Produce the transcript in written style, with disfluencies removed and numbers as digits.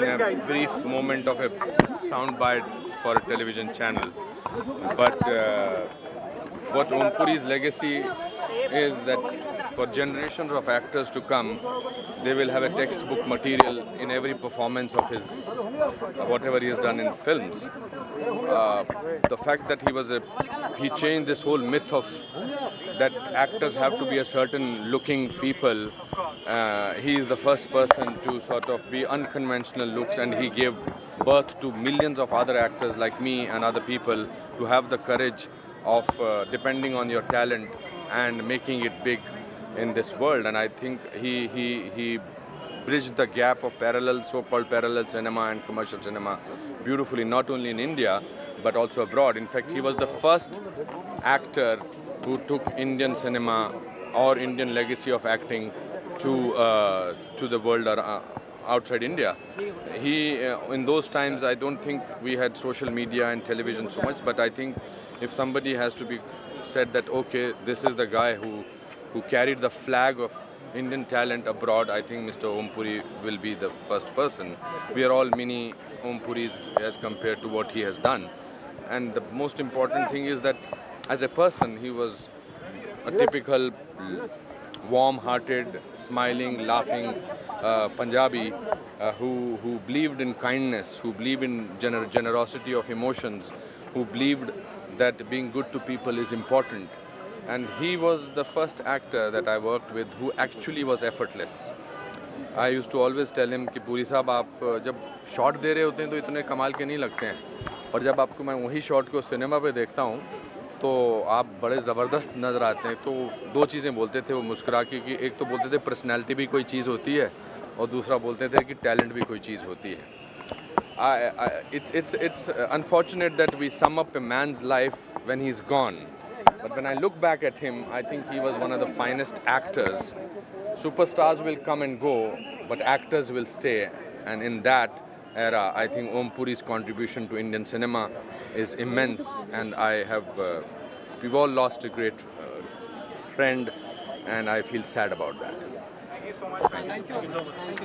in a brief moment of a soundbite for a television channel. But what Om Puri's legacy is that for generations of actors to come, they will have a textbook material in every performance of his, whatever he has done in films. The fact that he changed this whole myth of that actors have to be a certain looking people. He is the first person to sort of be unconventional looks, and he gave birth to millions of other actors like me and other people to have the courage of depending on your talent and making it big in this world. And I think he bridged the gap of so-called parallel cinema and commercial cinema beautifully, not only in India but also abroad. In fact, he was the first actor who took Indian cinema or Indian legacy of acting to the world outside India. In those times, I don't think we had social media and television so much, but I think if somebody has to be said that, okay, this is the guy who carried the flag of Indian talent abroad, I think Mr. Om Puri will be the first person. We are all mini Om Puris as compared to what he has done. And the most important thing is that as a person, he was a typical warm-hearted, smiling, laughing Punjabi who believed in kindness, who believed in generosity of emotions, who believed that being good to people is important. And he was the first actor that I worked with who actually was effortless. I used to always tell him कि पूरी साहब आप जब shot दे रहे होते हैं तो इतने कमाल के नहीं लगते हैं, पर जब आपको मैं वही शॉट को सिनेमा पे देखता हूँ तो आप बड़े ज़बरदस्त नज़र आते हैं. तो दो चीज़ें बोलते थे वो मुस्कुरा के कि एक तो बोलते थे पर्सनैलिटी भी कोई चीज़ होती है और दूसरा बोलते थे कि टैलेंट भी कोई चीज़ होती है. It's unfortunate that we sum up a man's life when he's gone. But when I look back at him, I think he was one of the finest actors. Superstars will come and go, but actors will stay. And in that era, I think Om Puri's contribution to Indian cinema is immense. And we've all lost a great friend, and I feel sad about that. Thank you so much. Thank you so much.